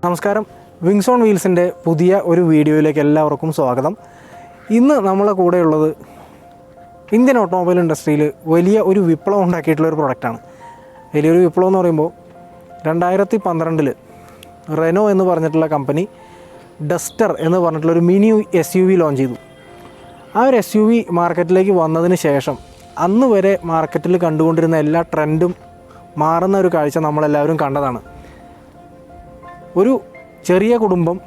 നമസ്കാരം, wings on വീൽസിൻ്റെ പുതിയ ഒരു വീഡിയോയിലേക്ക് എല്ലാവർക്കും സ്വാഗതം. ഇന്ന് നമ്മളെ കൂടെയുള്ളത് ഇന്ത്യൻ ഓട്ടോമൊബൈൽ ഇൻഡസ്ട്രിയിൽ വലിയ ഒരു വിപ്ലവം ഉണ്ടാക്കിയിട്ടുള്ളൊരു പ്രൊഡക്റ്റാണ്. വലിയൊരു വിപ്ലവം എന്ന് പറയുമ്പോൾ 2012 റെനോ എന്ന് പറഞ്ഞിട്ടുള്ള കമ്പനി ഡസ്റ്റർ എന്ന് പറഞ്ഞിട്ടുള്ളൊരു മിനി SUV ലോഞ്ച് ചെയ്തു. ആ ഒരു SUV മാർക്കറ്റിലേക്ക് വന്നതിന് ശേഷം അന്ന് വരെ മാർക്കറ്റിൽ കണ്ടുകൊണ്ടിരുന്ന എല്ലാ ട്രെൻഡും മാറുന്ന ഒരു കാഴ്ച നമ്മളെല്ലാവരും കണ്ടതാണ്. ഒരു ചെറിയ കുടുംബം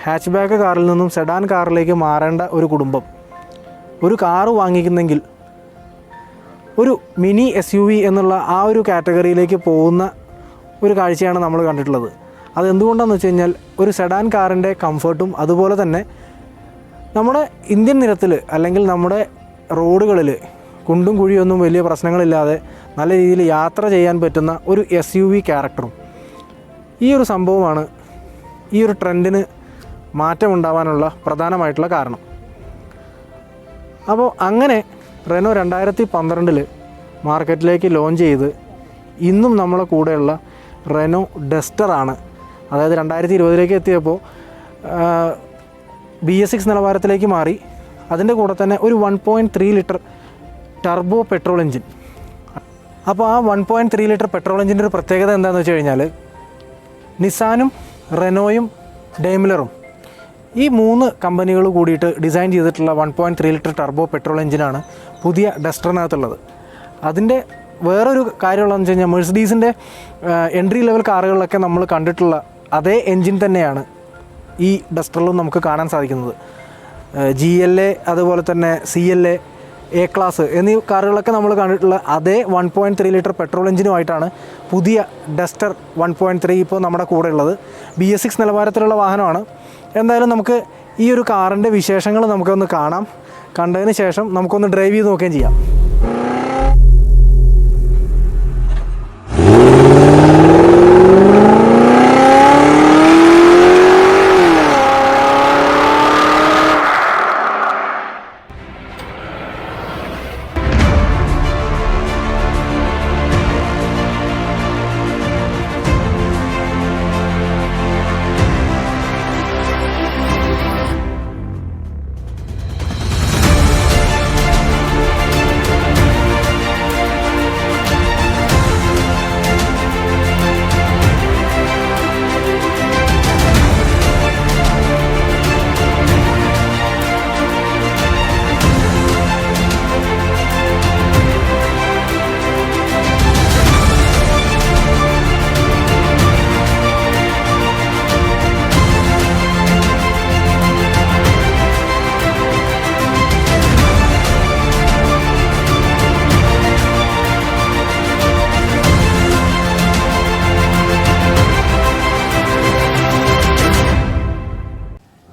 ഹാച്ച് ബാക്ക് കാറിൽ നിന്നും സെഡാൻ കാറിലേക്ക് മാറേണ്ട ഒരു കുടുംബം ഒരു കാറ് വാങ്ങിക്കുന്നെങ്കിൽ ഒരു മിനി SUV എന്നുള്ള ആ ഒരു കാറ്റഗറിയിലേക്ക് പോകുന്ന ഒരു കാഴ്ചയാണ് നമ്മൾ കണ്ടിട്ടുള്ളത്. അതെന്തുകൊണ്ടാണെന്ന് വെച്ച് കഴിഞ്ഞാൽ ഒരു സെഡാൻ കാറിൻ്റെ കംഫർട്ടും അതുപോലെ തന്നെ നമ്മുടെ ഇന്ത്യൻ നിരത്തിൽ അല്ലെങ്കിൽ നമ്മുടെ റോഡുകളിൽ കുണ്ടും കുഴിയൊന്നും വലിയ പ്രശ്നങ്ങളില്ലാതെ നല്ല രീതിയിൽ യാത്ര ചെയ്യാൻ പറ്റുന്ന ഒരു SUV ക്യാരക്ടറും. ഈ ഒരു സംഭവമാണ് ഈ ഒരു ട്രെൻഡിന് മാറ്റമുണ്ടാവാനുള്ള പ്രധാനമായിട്ടുള്ള കാരണം. അപ്പോൾ അങ്ങനെ റെനോ 2012 മാർക്കറ്റിലേക്ക് ലോഞ്ച് ചെയ്ത് ഇന്നും നമ്മളെ കൂടെയുള്ള റെനോ ഡസ്റ്ററാണ്. അതായത് 2020 എത്തിയപ്പോൾ BS6 നിലവാരത്തിലേക്ക് മാറി. അതിൻ്റെ കൂടെ തന്നെ ഒരു 1.3 ലിറ്റർ ടർബോ പെട്രോൾ എഞ്ചിൻ. അപ്പോൾ ആ 1.3 ലിറ്റർ പെട്രോൾ എഞ്ചിൻ്റെ ഒരു പ്രത്യേകത എന്താണെന്ന് വെച്ച് കഴിഞ്ഞാൽ നിസാനും റെനോയും ഡെയ്മിലറും ഈ 3 കമ്പനികൾ കൂടിയിട്ട് ഡിസൈൻ ചെയ്തിട്ടുള്ള 1.3 ലിറ്റർ ടർബോ പെട്രോൾ എഞ്ചിനാണ് പുതിയ ഡസ്റ്ററിനകത്തുള്ളത്. അതിൻ്റെ വേറൊരു കാര്യമുള്ളതെന്ന് വെച്ച് കഴിഞ്ഞാൽ മെഴ്സിഡീസിൻ്റെ എൻട്രി ലെവൽ കാറുകളിലൊക്കെ നമ്മൾ കണ്ടിട്ടുള്ള അതേ എൻജിൻ തന്നെയാണ് ഈ ഡസ്റ്ററിലും നമുക്ക് കാണാൻ സാധിക്കുന്നത്. GLA അതുപോലെ തന്നെ CLA, A ക്ലാസ് എന്നീ കാറുകളൊക്കെ നമ്മൾ കണ്ടിട്ടുള്ള അതേ 1.3 ലിറ്റർ പെട്രോൾ എഞ്ചിനുമായിട്ടാണ് പുതിയ ഡസ്റ്റർ 1.3 ഇപ്പോൾ നമ്മുടെ കൂടെ ഉള്ളത്. BS6 നിലവാരത്തിലുള്ള വാഹനമാണ്. എന്തായാലും നമുക്ക് ഈ ഒരു കാറിൻ്റെ വിശേഷങ്ങൾ നമുക്കൊന്ന് കാണാം. കണ്ടതിന് ശേഷം നമുക്കൊന്ന് ഡ്രൈവ് ചെയ്ത് നോക്കുകയും ചെയ്യാം.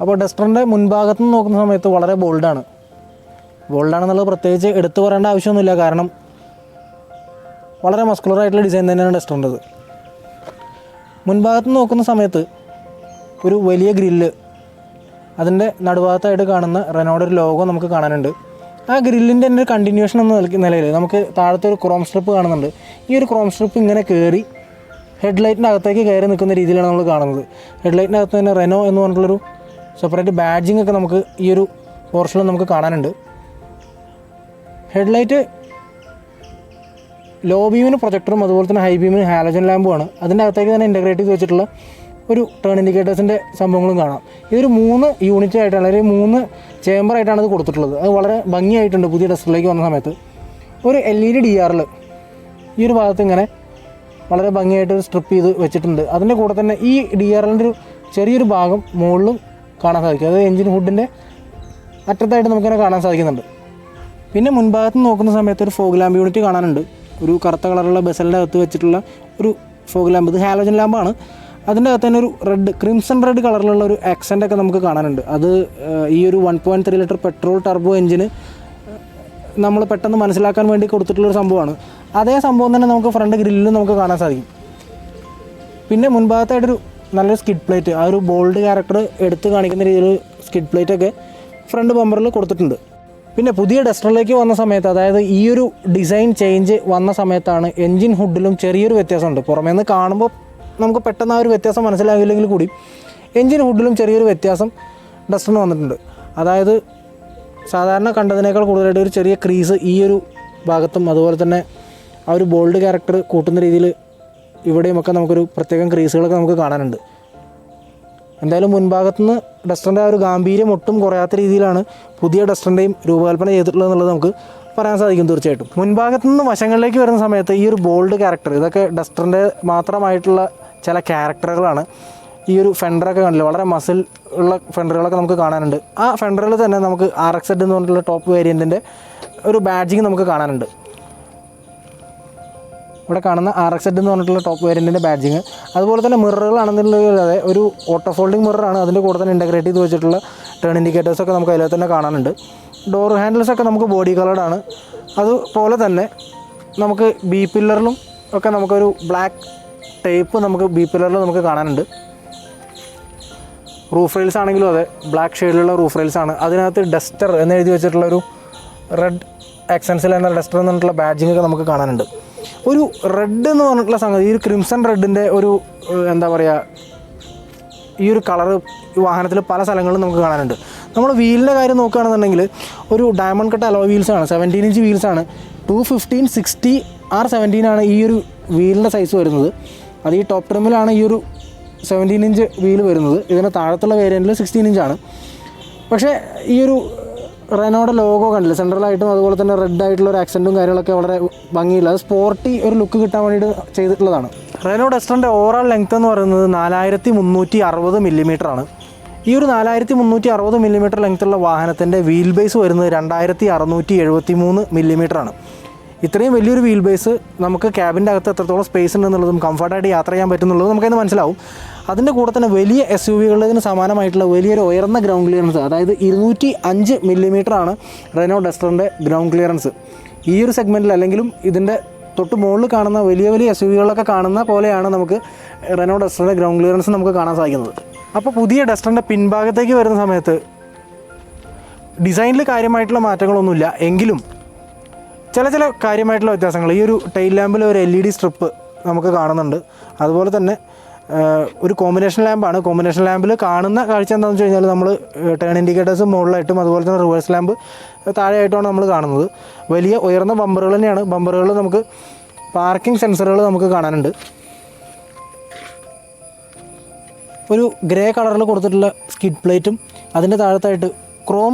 അപ്പോൾ ഡസ്റ്ററിൻ്റെ മുൻഭാഗത്ത് നിന്ന് നോക്കുന്ന സമയത്ത് വളരെ ബോൾഡാണെന്നുള്ളത് പ്രത്യേകിച്ച് എടുത്തു പറയേണ്ട ആവശ്യമൊന്നുമില്ല. കാരണം വളരെ മസ്കുലറായിട്ടുള്ള ഡിസൈൻ തന്നെയാണ് ഡസ്റ്ററിൻ്റെത്. മുൻഭാഗത്ത് നിന്ന് നോക്കുന്ന സമയത്ത് ഒരു വലിയ ഗ്രില്ല്, അതിൻ്റെ നടുഭാഗത്തായിട്ട് കാണുന്ന റെനോയുടെ ഒരു ലോഗോ നമുക്ക് കാണാനുണ്ട്. ആ ഗ്രില്ലിൻ്റെ തന്നെ ഒരു കണ്ടിന്യൂഷൻ എന്ന നിലയിൽ നമുക്ക് താഴത്തെ ഒരു ക്രോം സ്ട്രിപ്പ് കാണുന്നുണ്ട്. ഈ ഒരു ക്രോം സ്ട്രിപ്പ് ഇങ്ങനെ കയറി ഹെഡ്ലൈറ്റിൻ്റെ അകത്തേക്ക് കയറി നിൽക്കുന്ന രീതിയിലാണ് നമ്മൾ കാണുന്നത്. ഹെഡ്ലൈറ്റിനകത്ത് തന്നെ റെനോ എന്ന് പറഞ്ഞിട്ടുള്ളൊരു സെപ്പറേറ്റ് ബാഡ്ജിങ് ഒക്കെ നമുക്ക് ഈ ഒരു പോർഷനിൽ നമുക്ക് കാണാനുണ്ട്. ഹെഡ്ലൈറ്റ് ലോ ബീമിന് പ്രൊജക്ടറും അതുപോലെ തന്നെ ഹൈ ബീമിന് ഹാലജൻ ലാമ്പുമാണ്. അതിൻ്റെ അകത്തേക്ക് തന്നെ ഇൻ്റഗ്രേറ്റ് ചെയ്ത് വെച്ചിട്ടുള്ള ഒരു ടേൺ ഇൻഡിക്കേറ്റേഴ്സിൻ്റെ സംഭവങ്ങളും കാണാം. ഇതൊരു 3 യൂണിറ്റ് ആയിട്ടാണ്, അല്ലെങ്കിൽ 3 ചേമ്പറായിട്ടാണ് ഇത് കൊടുത്തിട്ടുള്ളത്. അത് വളരെ ഭംഗിയായിട്ടുണ്ട്. പുതിയ ഡസ്റ്ററിലേക്ക് വന്ന സമയത്ത് ഒരു LED DRL ഈ ഒരു ഭാഗത്ത് ഇങ്ങനെ വളരെ ഭംഗിയായിട്ട് ഒരു സ്ട്രിപ്പ് ചെയ്ത് വെച്ചിട്ടുണ്ട്. അതിൻ്റെ കൂടെ തന്നെ ഈ DRLൻ്റെ ഒരു ചെറിയൊരു ഭാഗം മുകളിലും കാണാൻ സാധിക്കും. അതായത് എഞ്ചിൻ ഹുഡിൻ്റെ അറ്റത്തായിട്ട് നമുക്കിങ്ങനെ കാണാൻ സാധിക്കുന്നുണ്ട്. പിന്നെ മുൻഭാഗത്ത് നോക്കുന്ന സമയത്ത് ഒരു ഫോഗ് ലാമ്പ് യൂണിറ്റ് കാണാനുണ്ട്. ഒരു കറുത്ത കളറുള്ള ബെസലിൻ്റെ അകത്ത് വെച്ചിട്ടുള്ള ഒരു ഫോഗ് ലാമ്പ്. ഇത് ഹാലോജൻ ലാമ്പാണ്. അതിൻ്റെ അകത്ത് തന്നെ ഒരു ക്രിംസൺ റെഡ് കളറിലുള്ള ഒരു ആക്സെൻ്റ് ഒക്കെ നമുക്ക് കാണാനുണ്ട്. അത് ഈ ഒരു 1.3 ലിറ്റർ പെട്രോൾ ടർബോ എഞ്ചിന് നമ്മൾ പെട്ടെന്ന് മനസ്സിലാക്കാൻ വേണ്ടി കൊടുത്തിട്ടുള്ളൊരു സംഭവമാണ്. അതേ സംഭവം തന്നെ നമുക്ക് ഫ്രണ്ട് ഗ്രില്ലിലും നമുക്ക് കാണാൻ സാധിക്കും. പിന്നെ മുൻഭാഗത്തായിട്ടൊരു നല്ലൊരു സ്കിഡ് പ്ലേറ്റ്, ആ ഒരു ബോൾഡ് ക്യാരക്ടർ എടുത്ത് കാണിക്കുന്ന രീതിയിൽ സ്കിഡ് പ്ലേറ്റൊക്കെ ഫ്രണ്ട് ബമ്പറിൽ കൊടുത്തിട്ടുണ്ട്. പിന്നെ പുതിയ ഡസ്റ്ററിലേക്ക് വന്ന സമയത്ത്, അതായത് ഈ ഒരു ഡിസൈൻ ചേഞ്ച് വന്ന സമയത്താണ് എൻജിൻ ഹുഡിലും ചെറിയൊരു വ്യത്യാസമുണ്ട്. പുറമേ നിന്ന് കാണുമ്പോൾ നമുക്ക് പെട്ടെന്ന് ആ ഒരു വ്യത്യാസം മനസ്സിലാകില്ലെങ്കിൽ കൂടി എൻജിൻ ഹുഡിലും ചെറിയൊരു വ്യത്യാസം ഡസ്റ്ററിന് വന്നിട്ടുണ്ട്. അതായത് സാധാരണ കണ്ടതിനേക്കാൾ കൂടുതലായിട്ട് ഒരു ചെറിയ ക്രീസ് ഈ ഒരു ഭാഗത്തും അതുപോലെ തന്നെ ആ ഒരു ബോൾഡ് ക്യാരക്ടർ കൂട്ടുന്ന രീതിയിൽ ഇവിടെയുമൊക്കെ നമുക്കൊരു പ്രത്യേകം ക്രീസുകളൊക്കെ നമുക്ക് കാണാനുണ്ട്. എന്തായാലും മുൻഭാഗത്തുനിന്ന് ഡസ്റ്ററിൻ്റെ ആ ഒരു ഗാംഭീര്യം ഒട്ടും കുറയാത്ത രീതിയിലാണ് പുതിയ ഡസ്റ്ററിൻ്റെയും രൂപകൽപ്പന ചെയ്തിട്ടുള്ളത് എന്നുള്ളത് നമുക്ക് പറയാൻ സാധിക്കും. തീർച്ചയായിട്ടും മുൻഭാഗത്തു നിന്ന് വശങ്ങളിലേക്ക് വരുന്ന സമയത്ത് ഈ ഒരു ബോൾഡ് ക്യാരക്ടർ ഇതൊക്കെ ഡസ്റ്ററിൻ്റെ മാത്രമായിട്ടുള്ള ചില ക്യാരക്ടറുകളാണ്. ഈ ഒരു ഫെൻഡറൊക്കെ കണ്ടില്ല, വളരെ മസിൽ ഉള്ള ഫെൻഡറുകളൊക്കെ നമുക്ക് കാണാനുണ്ട്. ആ ഫെൻഡറിൽ തന്നെ നമുക്ക് RXZ എന്ന് പറഞ്ഞിട്ടുള്ള ടോപ്പ് വേരിയൻറ്റിൻ്റെ ഒരു ബാഡ്ജിങ് നമുക്ക് കാണാനുണ്ട്. ഇവിടെ കാണുന്ന RXZ എന്ന് പറഞ്ഞിട്ടുള്ള ടോപ്പ് വേരിയൻറ്റിൻ്റെ ബാഡ്ജിങ്. അതുപോലെ തന്നെ മിററുകളാണെന്നുള്ളത് ഒരു ഓട്ടോ ഫോൾഡിങ് മിററാണ്. അതിൻ്റെ കൂടെ തന്നെ ഇൻ്റഗ്രേറ്റ് ചെയ്ത് വെച്ചിട്ടുള്ള ടേൺ ഇൻഡിക്കേറ്റേഴ്സൊക്കെ നമുക്ക് അതിൽ തന്നെ കാണാനുണ്ട്. ഡോർ ഹാൻഡിൽസൊക്കെ നമുക്ക് ബോഡി കളർഡാണ്. അതുപോലെ തന്നെ നമുക്ക് ബി പില്ലറിലും ഒക്കെ നമുക്കൊരു ബ്ലാക്ക് ടേപ്പ് നമുക്ക് ബി പില്ലറിൽ നമുക്ക് കാണാനുണ്ട്. റൂഫ് റെയിൽസ് ആണെങ്കിലും അതെ ബ്ലാക്ക് ഷെയ്ഡിലുള്ള റൂഫ് റെയിൽസ് ആണ്. അതിനകത്ത് ഡസ്റ്റർ എന്ന് എഴുതി വെച്ചിട്ടുള്ളൊരു റെഡ് എക്സൻസിൽ എന്ന ഡസ്റ്റർ എന്ന് പറഞ്ഞിട്ടുള്ള ബാഡ്ജിങ്ങൊക്കെ നമുക്ക് കാണാനുണ്ട്. ഒരു റെഡ് എന്ന് പറഞ്ഞിട്ടുള്ള സംഗതി, ഈ ഒരു ക്രിംസൺ റെഡിൻ്റെ ഒരു എന്താ പറയുക, ഈ ഒരു കളറ് വാഹനത്തിൽ പല സ്ഥലങ്ങളിലും നമുക്ക് കാണാനുണ്ട്. നമ്മൾ വീലിൻ്റെ കാര്യം നോക്കുകയാണെന്നുണ്ടെങ്കിൽ ഒരു ഡയമണ്ട് കട്ട് അലോയ് വീൽസാണ്, 17 ഇഞ്ച് വീൽസാണ്. 215 60 R17 ആണ് ഈ ഒരു വീലിൻ്റെ സൈസ് വരുന്നത്. അത് ഈ ടോപ്പ് ട്രിമ്മിലാണ് ഈ ഒരു 17 ഇഞ്ച് വീല് വരുന്നത്. ഇതിന് താഴത്തുള്ള വേരിയൻറ്റിൽ 16 ഇഞ്ചാണ്. പക്ഷേ ഈ ഒരു റെനോയുടെ ലോഗോ കണ്ടില്ല, സെൻട്രലായിട്ടും അതുപോലെ തന്നെ റെഡ് ആയിട്ടുള്ള ഒരു ആക്സൻറ്റും കാര്യങ്ങളൊക്കെ വളരെ ഭംഗിയില്ല. അത് സ്പോർട്ടി ഒരു ലുക്ക് കിട്ടാൻ വേണ്ടിയിട്ട് ചെയ്തിട്ടുള്ളതാണ്. റെനോ ഡസ്റ്ററിൻ്റെ ഓവറോൾ ലെങ്ത്ത് എന്ന് പറയുന്നത് 4360 മില്ലിമീറ്ററാണ്. ഈ ഒരു 4360 മില്ലിമീറ്റർ ലെങ്ത്തുള്ള വാഹനത്തിൻ്റെ വീൽ ബേസ് വരുന്നത് 2673 മില്ലിമീറ്ററാണ്. ഇത്രയും വലിയൊരു വീൽ ബേസ് നമുക്ക് ക്യാബിൻ്റെ അകത്ത് എത്രത്തോളം സ്പേസ് ഉണ്ടെന്നുള്ളതും കംഫർട്ടായിട്ട് യാത്ര ചെയ്യാൻ പറ്റുന്നുള്ളതും നമുക്കതിന് മനസ്സിലാവും. അതിൻ്റെ കൂടെ തന്നെ വലിയ SUV-കളിന് സമാനമായിട്ടുള്ള വലിയൊരു ഉയർന്ന ഗ്രൗണ്ട് ക്ലിയറൻസ്, അതായത് 205 മില്ലിമീറ്ററാണ് റെനോ ഡസ്റ്ററിൻ്റെ ഗ്രൗണ്ട് ക്ലിയറൻസ്. ഈ ഒരു സെഗ്മെൻറ്റിൽ അല്ലെങ്കിലും ഇതിൻ്റെ തൊട്ട് മുകളിൽ കാണുന്ന വലിയ വലിയ SUV-കളൊക്കെ കാണുന്ന പോലെയാണ് നമുക്ക് റെനോ ഡസ്റ്ററിൻ്റെ ഗ്രൗണ്ട് ക്ലിയറൻസ് നമുക്ക് കാണാൻ സാധിക്കുന്നത്. അപ്പോൾ പുതിയ ഡസ്റ്ററിൻ്റെ പിൻഭാഗത്തേക്ക് വരുന്ന സമയത്ത് ഡിസൈനിൽ കാര്യമായിട്ടുള്ള മാറ്റങ്ങളൊന്നുമില്ല, എങ്കിലും ചില കാര്യമായിട്ടുള്ള വ്യത്യാസങ്ങൾ. ഈ ഒരു ടൈൽ ലാമ്പിൽ ഒരു LED സ്ട്രിപ്പ് നമുക്ക് കാണുന്നുണ്ട്. അതുപോലെ തന്നെ ഒരു കോമ്പിനേഷൻ ലാമ്പാണ്. കോമ്പിനേഷൻ ലാമ്പിൽ കാണുന്ന കാഴ്ച എന്താണെന്ന് വെച്ച് കഴിഞ്ഞാൽ നമ്മൾ ടേൺ ഇൻഡിക്കേറ്റേഴ്സ് മുകളിലായിട്ടും അതുപോലെ തന്നെ റിവേഴ്സ് ലാമ്പ് താഴെയായിട്ടുമാണ് നമ്മൾ കാണുന്നത്. വലിയ ഉയർന്ന ബമ്പറുകൾ തന്നെയാണ്. ബമ്പറുകൾ നമുക്ക് പാർക്കിംഗ് സെൻസറുകൾ നമുക്ക് കാണാനുണ്ട്. ഒരു ഗ്രേ കളറിൽ കൊടുത്തിട്ടുള്ള സ്കിഡ് പ്ലേറ്റും അതിൻ്റെ താഴത്തായിട്ട് ക്രോം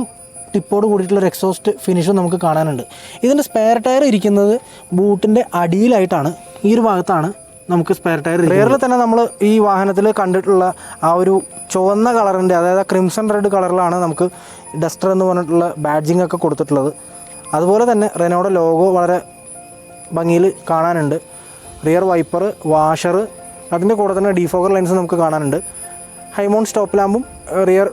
ടിപ്പോട് കൂടിയിട്ടുള്ള ഒരു എക്സോസ്റ്റ് ഫിനിഷും നമുക്ക് കാണാനുണ്ട്. ഇതിൻ്റെ സ്പെയർ ടയർ ഇരിക്കുന്നത് ബൂട്ടിൻ്റെ അടിയിലായിട്ടാണ്. ഈ ഒരു ഭാഗത്താണ് നമുക്ക് സ്പെയർ ടയർ. റിയറിൽ തന്നെ നമ്മൾ ഈ വാഹനത്തിൽ കണ്ടിട്ടുള്ള ആ ഒരു ചുവന്ന കളറിൻ്റെ, അതായത് ക്രിംസൺ റെഡ് കളറിലാണ് നമുക്ക് ഡസ്റ്റർ എന്ന് പറഞ്ഞിട്ടുള്ള ബാഡ്ജിങ് ഒക്കെ കൊടുത്തിട്ടുള്ളത്. അതുപോലെ തന്നെ റെനോയുടെ ലോഗോ വളരെ ഭംഗിയിൽ കാണാനുണ്ട്. റിയർ വൈപ്പർ, വാഷർ, അതിൻ്റെ കൂടെ തന്നെ ഡിഫോഗർ ലെൻസ് നമുക്ക് കാണാനുണ്ട്. ഹൈമൗൺ സ്റ്റോപ്പ് ലാമ്പും റിയർ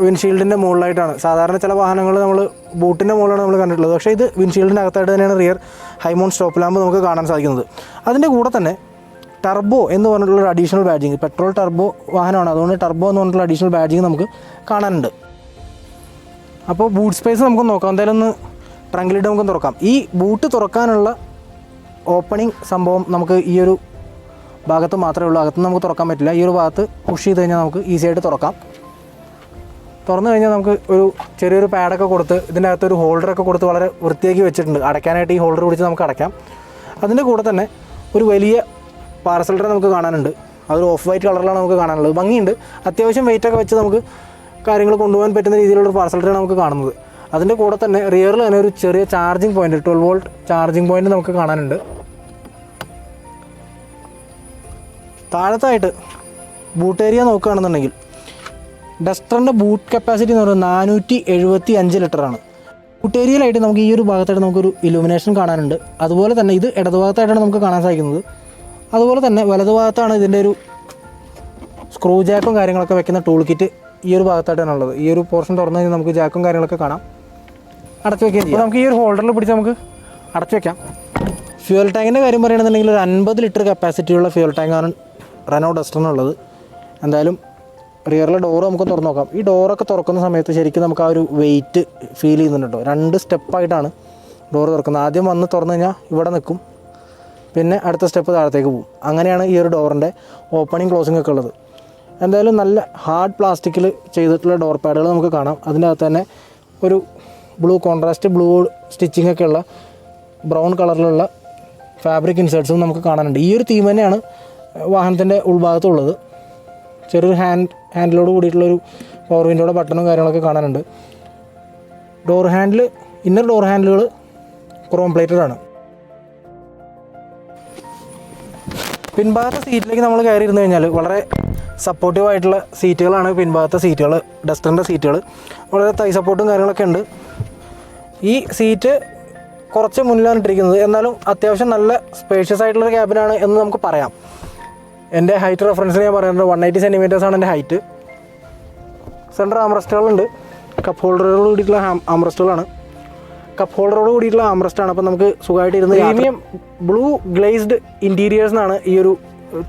വിൻഷീൽഡിൻ്റെ മുകളിലായിട്ടാണ്. സാധാരണ ചില വാഹനങ്ങൾ നമ്മൾ ബൂട്ടിൻ്റെ മുകളിലാണ് നമ്മൾ കണ്ടിട്ടുള്ളത്. പക്ഷേ ഇത് വിൻഷീൽഡിൻ്റെ അകത്തായിട്ട് തന്നെയാണ് റിയർ ഹൈമൗണ്ട് സ്റ്റോപ്പ് ലാമ്പ് നമുക്ക് കാണാൻ സാധിക്കുന്നത്. അതിൻ്റെ കൂടെ തന്നെ ടർബോ എന്ന് പറഞ്ഞിട്ടുള്ളൊരു അഡീഷണൽ ബാഡ്ജിങ്, പെട്രോൾ ടർബോ വാഹനമാണ്, അതുകൊണ്ട് ടർബോ എന്ന് പറഞ്ഞിട്ടുള്ള അഡീഷണൽ ബാഡ്ജിങ് നമുക്ക് കാണാനുണ്ട്. അപ്പോൾ ബൂട്ട് സ്പേസ് നമുക്ക് നോക്കാം. എന്തായാലും ഒന്ന് ട്രങ്കിലിട്ട് നമുക്ക് തുറക്കാം. ഈ ബൂട്ട് തുറക്കാനുള്ള ഓപ്പണിംഗ് സംഭവം നമുക്ക് ഈ ഒരു ഭാഗത്ത് മാത്രമേ ഉള്ളൂ, അകത്ത് നമുക്ക് തുറക്കാൻ പറ്റില്ല. ഈ ഒരു ഭാഗത്ത് പുഷ് ചെയ്ത് കഴിഞ്ഞാൽ നമുക്ക് ഈസി ആയിട്ട് തുറക്കാം. തുറന്നു കഴിഞ്ഞാൽ നമുക്ക് ഒരു ചെറിയൊരു പാഡൊക്കെ കൊടുത്ത് ഇതിൻ്റെ അകത്തൊരു ഹോൾഡറൊക്കെ കൊടുത്ത് വളരെ വൃത്തിയാക്കി വെച്ചിട്ടുണ്ട്. അടയ്ക്കാനായിട്ട് ഈ ഹോൾഡർ പിടിച്ച് നമുക്ക് അടയ്ക്കാം. അതിൻ്റെ കൂടെ തന്നെ ഒരു വലിയ പാർസൽ ട്രേ നമുക്ക് കാണാനുണ്ട്. അതൊരു ഓഫ് വൈറ്റ് കളറിലാണ് നമുക്ക് കാണാനുള്ളത്. ഭംഗിയുണ്ട്. അത്യാവശ്യം വെയിറ്റൊക്കെ വെച്ച് നമുക്ക് കാര്യങ്ങൾ കൊണ്ടുപോകാൻ പറ്റുന്ന രീതിയിലുള്ള പാർസൽ ട്രേ നമുക്ക് കാണുന്നത്. അതിൻ്റെ കൂടെ തന്നെ റിയറിൽ തന്നെ ഒരു ചെറിയ charging point, 12 volt charging point നമുക്ക് കാണാനുണ്ട്. താഴത്തായിട്ട് ബൂട്ട് ഏരിയ നോക്കുകയാണെന്നുണ്ടെങ്കിൽ ഡസ്റ്ററിൻ്റെ ബൂട്ട് കപ്പാസിറ്റി എന്ന് പറയുന്നത് 475 ലിറ്ററാണ്. ബൂട്ട് ഏരിയയിലായിട്ട് നമുക്ക് ഈ ഒരു ഭാഗത്തായിട്ട് നമുക്കൊരു ഇലുമിനേഷൻ കാണാനുണ്ട്. അതുപോലെ തന്നെ ഇത് ഇടതുഭാഗത്തായിട്ടാണ് നമുക്ക് കാണാൻ സാധിക്കുന്നത്. അതുപോലെ തന്നെ വലതുഭാഗത്താണ് ഇതിൻ്റെ ഒരു സ്ക്രൂ ജാക്കും കാര്യങ്ങളൊക്കെ വെക്കുന്ന ടൂൾ കിറ്റ് ഈ ഒരു ഭാഗത്തായിട്ടാണ് ഉള്ളത്. ഈ ഒരു പോർഷൻ തുറന്നു കഴിഞ്ഞാൽ നമുക്ക് ജാക്കും കാര്യങ്ങളൊക്കെ കാണാം. അടച്ചു വയ്ക്കുകയും ചെയ്യാം. നമുക്ക് ഈ ഒരു ഹോൾഡറിൽ പിടിച്ച് നമുക്ക് അടച്ചു വയ്ക്കാം. ഫ്യൂൽ ടാങ്കിൻ്റെ കാര്യം പറയുകയാണെന്നുണ്ടെങ്കിൽ ഒരു 50 ലിറ്റർ കപ്പാസിറ്റിയുള്ള ഫ്യൂൽ ടാങ്കാണ് റെനോ ഡസ്റ്ററിനുള്ളത്. എന്തായാലും റിയറിലെ ഡോറ് നമുക്ക് തുറന്ന് നോക്കാം. ഈ ഡോറൊക്കെ തുറക്കുന്ന സമയത്ത് ശരിക്കും നമുക്ക് ആ ഒരു വെയിറ്റ് ഫീൽ ചെയ്യുന്നുണ്ട് കേട്ടോ. 2 സ്റ്റെപ്പായിട്ടാണ് ഡോറ് തുറക്കുന്നത്. ആദ്യം വന്ന് തുറന്നു കഴിഞ്ഞാൽ ഇവിടെ നിൽക്കും, പിന്നെ അടുത്ത സ്റ്റെപ്പ് താഴത്തേക്ക് പോകും. അങ്ങനെയാണ് ഈ ഒരു ഡോറിൻ്റെ ഓപ്പണിങ് ക്ലോസിംഗ് ഒക്കെ ഉള്ളത്. എന്തായാലും നല്ല ഹാർഡ് പ്ലാസ്റ്റിക്കിൽ ചെയ്തിട്ടുള്ള ഡോർ പാഡുകൾ നമുക്ക് കാണാം. അതിൻ്റെ അകത്ത് തന്നെ ഒരു കോൺട്രാസ്റ്റ് ബ്ലൂ സ്റ്റിച്ചിങ് ഒക്കെയുള്ള ബ്രൗൺ കളറിലുള്ള ഫാബ്രിക് ഇൻസേർട്സും നമുക്ക് കാണാനുണ്ട്. ഈ ഒരു തീം തന്നെയാണ് വാഹനത്തിൻ്റെ ഉൾഭാഗത്തുള്ളത്. ചെറിയൊരു ഹാൻഡിലോട് കൂടിയിട്ടുള്ളൊരു പവർ വിൻഡോയുടെ ബട്ടണും കാര്യങ്ങളൊക്കെ കാണാനുണ്ട്. ഇന്നർ ഡോർ ഹാൻഡിലുകൾ ക്രോം പ്ലേറ്റഡ് ആണ്. പിൻഭാഗത്തെ സീറ്റിലേക്ക് നമ്മൾ കയറി ഇരുന്ന് കഴിഞ്ഞാൽ വളരെ സപ്പോർട്ടീവ് ആയിട്ടുള്ള സീറ്റുകളാണ് പിൻഭാഗത്തെ സീറ്റുകൾ. ഡസ്റ്ററിൻ്റെ സീറ്റുകൾ വളരെ തൈ സപ്പോർട്ടും കാര്യങ്ങളൊക്കെ ഉണ്ട്. ഈ സീറ്റ് കുറച്ച് മുന്നിലാണ് ഇട്ടിരിക്കുന്നത്. എന്നാലും അത്യാവശ്യം നല്ല സ്പേഷ്യസ് ആയിട്ടുള്ളൊരു ക്യാബിനാണ് എന്ന് നമുക്ക് പറയാം. എൻ്റെ ഹൈറ്റ് റെഫറൻസിന് ഞാൻ പറയുന്നത് 180 സെൻറ്റിമീറ്റേഴ്സാണ് എൻ്റെ ഹൈറ്റ്. സെൻറ്റർ ആംറസ്റ്റുകളുണ്ട്. കപ്പ് ഹോൾഡറോട് കൂടിയിട്ടുള്ള ആംറസ്റ്റുകളാണ്. അപ്പോൾ നമുക്ക് സുഖമായിട്ട് ഇരുന്ന് പ്രീമിയം ബ്ലൂ ഗ്ലേസ്ഡ് ഇൻറ്റീരിയേഴ്സ് എന്നാണ് ഈ ഒരു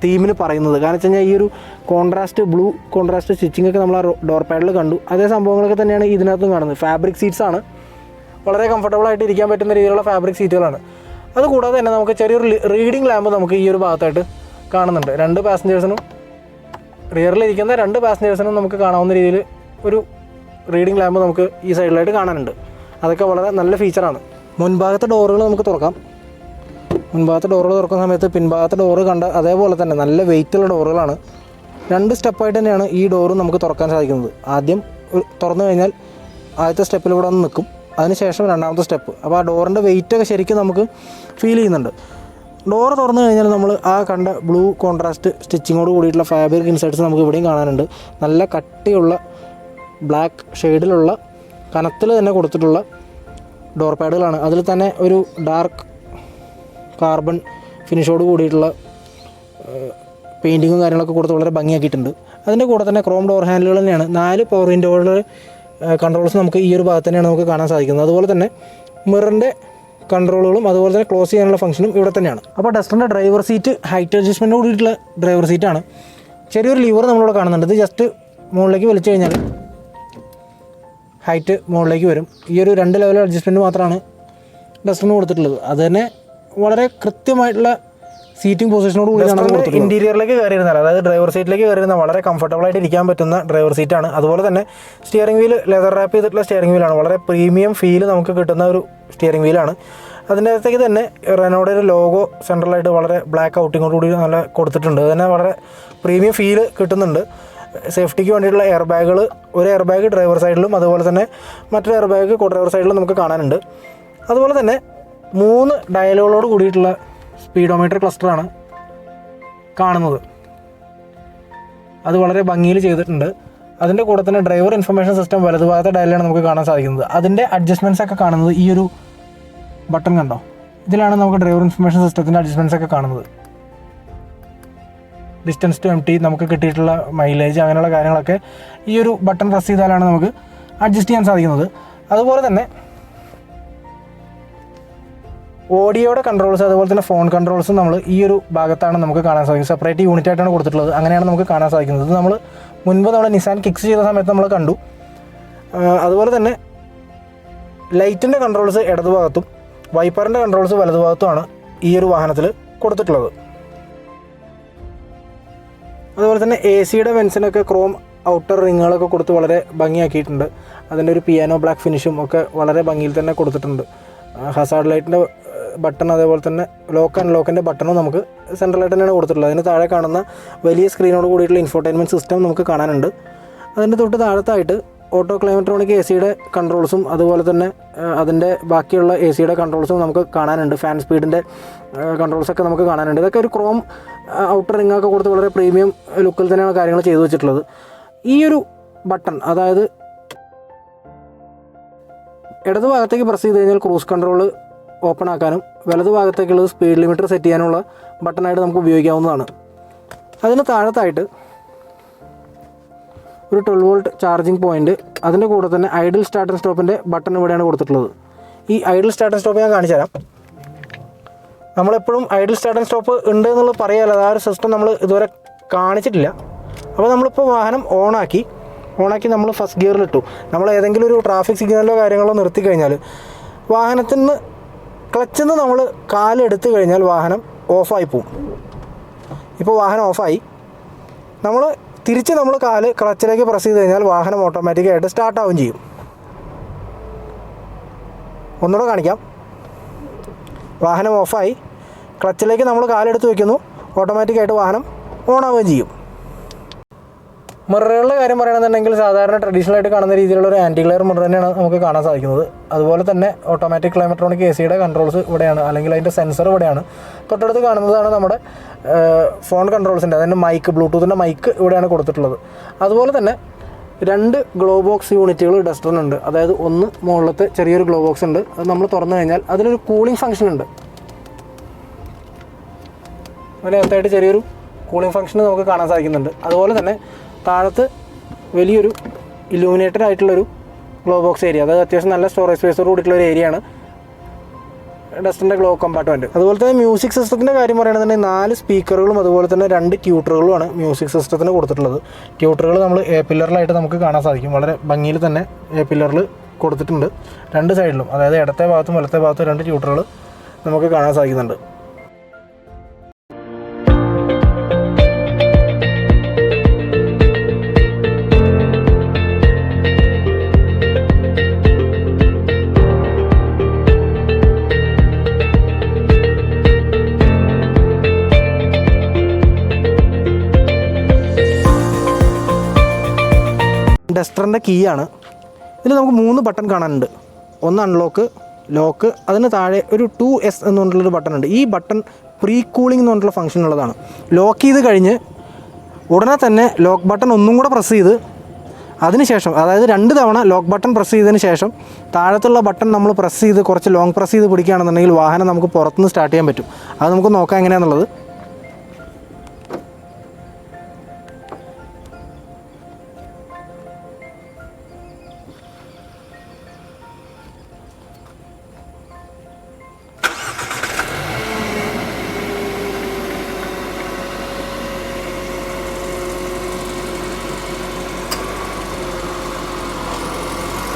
തീമിന് പറയുന്നത്. കാരണം വെച്ച് കഴിഞ്ഞാൽ ഈ ഒരു കോൺട്രാസ്റ്റ് സ്റ്റിച്ചിങ് ഒക്കെ നമ്മൾ ആ ഡോർ പാഡിൽ കണ്ടു. അതേ സംഭവങ്ങളൊക്കെ തന്നെയാണ് ഇതിനകത്തും കാണുന്നത്. ഫാബ്രിക് സീറ്റ്സ് ആണ്. വളരെ കംഫർട്ടബിളായിട്ട് ഇരിക്കാൻ പറ്റുന്ന രീതിയിലുള്ള ഫാബ്രിക് സീറ്റുകളാണ്. അതുകൂടാതെ തന്നെ നമുക്ക് ചെറിയൊരു റീഡിംഗ് ലാമ്പ് നമുക്ക് ഈ ഒരു ഭാഗത്തായിട്ട് കാണുന്നുണ്ട്. റിയറിലിരിക്കുന്ന 2 പാസഞ്ചേഴ്സിനും നമുക്ക് കാണാവുന്ന രീതിയിൽ ഒരു റീഡിംഗ് ലാമ്പ് നമുക്ക് ഈ സൈഡിലായിട്ട് കാണാനുണ്ട്. അതൊക്കെ വളരെ നല്ല ഫീച്ചറാണ്. മുൻഭാഗത്തെ ഡോറുകൾ നമുക്ക് തുറക്കാം. മുൻഭാഗത്തെ ഡോറുകൾ തുറക്കുന്ന സമയത്ത് പിൻഭാഗത്തെ ഡോറ് കണ്ട അതേപോലെ തന്നെ നല്ല വെയിറ്റുള്ള ഡോറുകളാണ്. 2 സ്റ്റെപ്പായിട്ട് തന്നെയാണ് ഈ ഡോറ് നമുക്ക് തുറക്കാൻ സാധിക്കുന്നത്. ആദ്യം തുറന്നു കഴിഞ്ഞാൽ ആദ്യത്തെ സ്റ്റെപ്പിലൂടെ ഒന്ന് നിൽക്കും. അതിനുശേഷം രണ്ടാമത്തെ സ്റ്റെപ്പ്. അപ്പോൾ ആ ഡോറിൻ്റെ വെയിറ്റൊക്കെ ശരിക്കും നമുക്ക് ഫീൽ ചെയ്യുന്നുണ്ട്. ഡോറ് തുറന്നു കഴിഞ്ഞാൽ നമ്മൾ ആ കണ്ട ബ്ലൂ കോൺട്രാസ്റ്റ് സ്റ്റിച്ചിങ്ങോട് കൂടിയിട്ടുള്ള ഫാബ്രിക് ഇൻസേർട്സ് നമുക്ക് ഇവിടെയും കാണാനുണ്ട്. നല്ല കട്ടിയുള്ള ബ്ലാക്ക് ഷെയ്ഡിലുള്ള കനത്തിൽ തന്നെ കൊടുത്തിട്ടുള്ള ഡോർ പാഡുകളാണ്. അതിൽ തന്നെ ഒരു ഡാർക്ക് കാർബൺ ഫിനിഷോട് കൂടിയിട്ടുള്ള പെയിൻറ്റിങ്ങും കാര്യങ്ങളൊക്കെ കൊടുത്ത് വളരെ ഭംഗിയാക്കിയിട്ടുണ്ട്. അതിൻ്റെ കൂടെ തന്നെ ക്രോം ഡോർ ഹാൻഡിലുകൾ തന്നെയാണ്. 4 പവർ വിൻഡോകളുടെ കൺട്രോൾസ് നമുക്ക് ഈ ഒരു ഭാഗത്ത് തന്നെയാണ് നമുക്ക് കാണാൻ സാധിക്കുന്നത്. അതുപോലെ തന്നെ മിററിൻ്റെ കൺട്രോളുകളും അതുപോലെ തന്നെ ക്ലോസ് ചെയ്യാനുള്ള ഫംഗ്ഷനും ഇവിടെ തന്നെയാണ്. അപ്പോൾ ഡസ്റ്ററിൻ്റെ ഡ്രൈവർ സീറ്റ് ഹൈറ്റ് അഡ്ജസ്റ്റ്മെൻറ്റോട് കൂടിയിട്ടുള്ള ഡ്രൈവർ സീറ്റാണ്. ചെറിയൊരു ലിവർ നമ്മളിവിടെ കാണുന്നുണ്ട്. ഇത് ജസ്റ്റ് മുകളിലേക്ക് വലിച്ചു കഴിഞ്ഞാൽ ഹൈറ്റ് മുകളിലേക്ക് വരും. ഈ ഒരു 2 ലെവൽ അഡ്ജസ്റ്റ്മെൻറ്റ് മാത്രമാണ് ഡസ്റ്ററിന് കൊടുത്തിട്ടുള്ളത്. അത് തന്നെ വളരെ കൃത്യമായിട്ടുള്ള സീറ്റിംഗ് പൊസിഷനോട് കൂടിയാണ് കൊടുത്തിട്ടുള്ളത്. ഇൻറ്റീരിയറിലേക്ക് കയറിയിരുന്നാൽ, അതായത് ഡ്രൈവർ സീറ്റിലേക്ക് കയറിയിരുന്നാൽ വളരെ കംഫർട്ടബിളായിട്ട് ഇരിക്കാൻ പറ്റുന്ന ഡ്രൈവർ സീറ്റാണ്. അതുപോലെ തന്നെ സ്റ്റിയറിംഗ് വീൽ ലെതർ റാപ്പ് ചെയ്തിട്ടുള്ള സ്റ്റിയറിംഗ് വീലാണ്. വളരെ പ്രീമിയം ഫീൽ നമുക്ക് കിട്ടുന്ന ഒരു സ്റ്റിയറിംഗ് വീലാണ്. അതിൻ്റെ അകത്തേക്ക് തന്നെ റെനോയുടെ ഒരു ലോഗോ സെൻട്രലായിട്ട് വളരെ ബ്ലാക്ക് ഔട്ടിങ്ങോട് കൂടി നല്ല കൊടുത്തിട്ടുണ്ട്. അത് തന്നെ വളരെ പ്രീമിയം ഫീൽ കിട്ടുന്നുണ്ട്. സേഫ്റ്റിക്ക് വേണ്ടിയിട്ടുള്ള എയർ ബാഗുകൾ, ഒരു എയർ ബാഗ് ഡ്രൈവർ സൈഡിലും അതുപോലെ തന്നെ മറ്റൊരു എയർ ബാഗ് കോ ഡ്രൈവർ സൈഡിലും നമുക്ക് കാണാനുണ്ട്. അതുപോലെ തന്നെ 3 ഡയലുകളോട് കൂടിയിട്ടുള്ള സ്പീഡോമീറ്റർ ക്ലസ്റ്ററാണ് കാണുന്നത്. അത് വളരെ ഭംഗിയിൽ ചെയ്തിട്ടുണ്ട്. അതിൻ്റെ കൂടെ തന്നെ ഡ്രൈവർ ഇൻഫർമേഷൻ സിസ്റ്റം വലതുഭാഗത്തെ ഡയലാണ് നമുക്ക് കാണാൻ സാധിക്കുന്നത്. അതിൻ്റെ അഡ്ജസ്റ്റ്മെൻറ്റ്സ് ഒക്കെ കാണുന്നത് ഈ ഒരു ബട്ടൺ കണ്ടോ, ഇതിലാണ് നമുക്ക് ഡ്രൈവർ ഇൻഫർമേഷൻ സിസ്റ്റത്തിൻ്റെ അഡ്ജസ്റ്റ്മെൻറ്റ്സ് ഒക്കെ കാണുന്നത്. ഡിസ്റ്റൻസ് ടു എംടി, നമുക്ക് കിട്ടിയിട്ടുള്ള മൈലേജ്, അങ്ങനെയുള്ള കാര്യങ്ങളൊക്കെ ഈ ഒരു ബട്ടൺ പ്രസ് ചെയ്താലാണ് നമുക്ക് അഡ്ജസ്റ്റ് ചെയ്യാൻ സാധിക്കുന്നത്. അതുപോലെ തന്നെ ഓഡിയോയുടെ കൺട്രോൾസ് അതുപോലെ തന്നെ ഫോൺ കൺട്രോൾസും നമ്മൾ ഈ ഒരു ഭാഗത്താണ് നമുക്ക് കാണാൻ സാധിക്കുന്നത്. സെപ്പറേറ്റ് യൂണിറ്റ് ആയിട്ടാണ് കൊടുത്തിട്ടുള്ളത്. അങ്ങനെയാണ് നമുക്ക് കാണാൻ സാധിക്കുന്നത്. ഇത് നമ്മൾ മുൻപ് നമ്മൾ നിസാൻ കിക്സ് ചെയ്ത സമയത്ത് നമ്മൾ കണ്ടു. അതുപോലെ തന്നെ ലൈറ്റിൻ്റെ കൺട്രോൾസ് ഇടതുഭാഗത്തും വൈപ്പറിൻ്റെ കൺട്രോൾസ് വലതുഭാഗത്തുമാണ് ഈ ഒരു വാഹനത്തിൽ കൊടുത്തിട്ടുള്ളത്. അതുപോലെ തന്നെ എ സിയുടെ വെൻസിനൊക്കെ ക്രോം ഔട്ടർ റിങ്ങുകളൊക്കെ കൊടുത്ത് വളരെ ഭംഗിയാക്കിയിട്ടുണ്ട്. അതിൻ്റെ ഒരു പിയാനോ ബ്ലാക്ക് ഫിനിഷും ഒക്കെ വളരെ ഭംഗിയിൽ തന്നെ കൊടുത്തിട്ടുണ്ട്. ഹസാർഡ് ലൈറ്റിൻ്റെ ബട്ടൺ അതേപോലെ തന്നെ ലോക്ക് ആൻഡ് ലോക്കിൻ്റെ ബട്ടണും നമുക്ക് സെൻട്രലായിട്ട് തന്നെയാണ് കൊടുത്തിട്ടുള്ളത്. അതിന് താഴെ കാണുന്ന വലിയ സ്ക്രീനോട് കൂടിയിട്ടുള്ള ഇൻഫോർടൈൻമെൻറ്റ് സിസ്റ്റം നമുക്ക് കാണാനുണ്ട്. അതിൻ്റെ തൊട്ട് താഴത്തായിട്ട് ഓട്ടോ ക്ലൈമട്രോണിക് എ സിയുടെ കൺട്രോൾസും അതുപോലെ തന്നെ അതിൻ്റെ ബാക്കിയുള്ള എ സിയുടെ കൺട്രോൾസും നമുക്ക് കാണാനുണ്ട്. ഫാൻ സ്പീഡിൻ്റെ കൺട്രോൾസൊക്കെ നമുക്ക് കാണാനുണ്ട്. ഇതൊക്കെ ഒരു ക്രോം ഔട്ടർ റിങ്ങൊക്കെ കൊടുത്ത് വളരെ പ്രീമിയം ലുക്കിൽ തന്നെയാണ് കാര്യങ്ങൾ ചെയ്തു വെച്ചിട്ടുള്ളത്. ഈ ഒരു ബട്ടൺ, അതായത് ഇടതുഭാഗത്തേക്ക് പ്രസ് ചെയ്ത് കഴിഞ്ഞാൽ ക്രൂസ് കൺട്രോൾ ഓപ്പൺ ആക്കാനും വലതുഭാഗത്തേക്കുള്ളത് സ്പീഡ് ലിമിറ്റർ സെറ്റ് ചെയ്യാനുള്ള ബട്ടണായിട്ട് നമുക്ക് ഉപയോഗിക്കാവുന്നതാണ്. അതിന് താഴത്തായിട്ട് ഒരു 12 വോൾട്ട് ചാർജിങ് പോയിൻറ്റ്, അതിൻ്റെ കൂടെ തന്നെ ഐഡിൽ സ്റ്റാർട്ട് ആൻഡ് സ്റ്റോപ്പിൻ്റെ ബട്ടൺ ഇവിടെയാണ് കൊടുത്തിട്ടുള്ളത്. ഈ ഐഡിൽ സ്റ്റാർട്ട് ആൻഡ് സ്റ്റോപ്പ് ഞാൻ കാണിച്ചു തരാം. നമ്മളെപ്പോഴും ഐഡിൽ സ്റ്റാർട്ട് ആൻഡ് സ്റ്റോപ്പ് ഉണ്ട് എന്നുള്ളത് പറയാമല്ലോ, ആ ഒരു സിസ്റ്റം നമ്മൾ ഇതുവരെ കാണിച്ചിട്ടില്ല. അപ്പോൾ നമ്മളിപ്പോൾ വാഹനം ഓണാക്കി നമ്മൾ ഫസ്റ്റ് ഗിയറിലിട്ടു. നമ്മൾ ഏതെങ്കിലും ഒരു ട്രാഫിക് സിഗ്നലോ കാര്യങ്ങളോ നിർത്തി കഴിഞ്ഞാൽ വാഹനത്തിൽ നിന്ന് ക്ലച്ചിൽ നിന്ന് നമ്മൾ കാലെടുത്ത് കഴിഞ്ഞാൽ വാഹനം ഓഫായി പോവും. ഇപ്പോൾ വാഹനം ഓഫായി. തിരിച്ച് നമ്മൾ കാല് ക്ലച്ചിലേക്ക് പ്രസ് ചെയ്ത് കഴിഞ്ഞാൽ വാഹനം ഓട്ടോമാറ്റിക്കായിട്ട് സ്റ്റാർട്ടാവുകയും ചെയ്യും. ഒന്നുകൂടെ കാണിക്കാം. വാഹനം ഓഫായി, ക്ലച്ചിലേക്ക് നമ്മൾ കാലെടുത്ത് വയ്ക്കുന്നു, ഓട്ടോമാറ്റിക്കായിട്ട് വാഹനം ഓണാവുകയും ചെയ്യും. മിററുകളുടെ കാര്യം പറയുകയാണെന്നുണ്ടെങ്കിൽ സാധാരണ ട്രഡീഷണലായിട്ട് കാണുന്ന രീതിയിലുള്ള ഒരു ആൻറ്റി ഗ്ലെയർ മിറർ തന്നെയാണ് നമുക്ക് കാണാൻ സാധിക്കുന്നത്. അതുപോലെ തന്നെ ഓട്ടോമാറ്റിക് ക്ലൈമട്രോണിക് AC-യുടെ കൺട്രോൾസ് ഇവിടെയാണ്, അല്ലെങ്കിൽ അതിൻ്റെ സെൻസർ ഇവിടെയാണ്. തൊട്ടടുത്ത് കാണുന്നതാണ് നമ്മുടെ ഫോൺ കൺട്രോൾസിൻ്റെ, അതിൻ്റെ മൈക്ക്, ബ്ലൂടൂത്തിൻ്റെ മൈക്ക് ഇവിടെയാണ് കൊടുത്തിട്ടുള്ളത്. അതുപോലെ തന്നെ 2 ഗ്ലോ ബോക്സ് യൂണിറ്റുകൾ ഡസ്റ്ററിനുണ്ട്. അതായത് ഒന്ന് മുകളിലത്തെ ചെറിയൊരു ഗ്ലോ ബോക്സ് ഉണ്ട്, അത് നമ്മൾ തുറന്നു കഴിഞ്ഞാൽ അതിലൊരു കൂളിംഗ് ഫംഗ്ഷൻ ഉണ്ട്. അതിനകത്തായിട്ട് ചെറിയൊരു കൂളിംഗ് ഫംഗ്ഷൻ നമുക്ക് കാണാൻ സാധിക്കുന്നുണ്ട്. അതുപോലെ തന്നെ താഴത്ത് വലിയൊരു ഇലൂമിനേറ്റഡ് ആയിട്ടുള്ളൊരു ഗ്ലോ ബോക്സ് ഏരിയ, അതായത് അത്യാവശ്യം നല്ല സ്റ്റോറേജ് സ്പേസോട് കൂടിയിട്ടുള്ള ഒരു ഏരിയയാണ് ഡസ്റ്ററിൻ്റെ ഗ്ലോ കമ്പാർട്ട്മെൻറ്റ്. അതുപോലെ തന്നെ മ്യൂസിക് സിസ്റ്റത്തിൻ്റെ കാര്യം പറയുകയാണെന്നുണ്ടെങ്കിൽ 4 സ്പീക്കറുകളും അതുപോലെ തന്നെ 2 ട്യൂട്ടറുകളുമാണ് മ്യൂസിക് സിസ്റ്റത്തിന് കൊടുത്തിട്ടുള്ളത്. ട്യൂട്ടറുകൾ നമ്മൾ പില്ലറിലായിട്ട് നമുക്ക് കാണാൻ സാധിക്കും. വളരെ ഭംഗിയിൽ തന്നെ പില്ലറിൽ കൊടുത്തിട്ടുണ്ട് 2 സൈഡിലും, അതായത് ഇടത്തെ ഭാഗത്തും വലത്തെ ഭാഗത്തും 2 ട്യൂട്ടറുകൾ നമുക്ക് കാണാൻ സാധിക്കുന്നുണ്ട്. ഡസ്റ്ററിൻ്റെ കീ ആണ്. ഇതിൽ നമുക്ക് 3 ബട്ടൺ കാണാനുണ്ട്. ഒന്ന് അൺലോക്ക്, ലോക്ക്, അതിന് താഴെ ഒരു 2S എന്ന് പറഞ്ഞിട്ടുള്ളൊരു ബട്ടൺ ഉണ്ട്. ഈ ബട്ടൺ പ്രീ കൂളിംഗ് എന്ന് പറഞ്ഞിട്ടുള്ള ഫംഗ്ഷൻ ഉള്ളതാണ്. ലോക്ക് ചെയ്ത് കഴിഞ്ഞ് ഉടനെ തന്നെ ലോക്ക് ബട്ടൺ ഒന്നും കൂടെ പ്രസ് ചെയ്ത് അതിനുശേഷം, അതായത് 2 തവണ ലോക്ക് ബട്ടൺ പ്രസ് ചെയ്തതിന് ശേഷം താഴത്തുള്ള ബട്ടൺ നമ്മൾ പ്രസ് ചെയ്ത് കുറച്ച് ലോങ് പ്രസ് ചെയ്ത് പിടിക്കുകയാണെന്നുണ്ടെങ്കിൽ വാഹനം നമുക്ക് പുറത്തുനിന്ന് സ്റ്റാർട്ട് ചെയ്യാൻ പറ്റും. അത് നമുക്ക് നോക്കാം എങ്ങനെയാണെന്നുള്ളത്.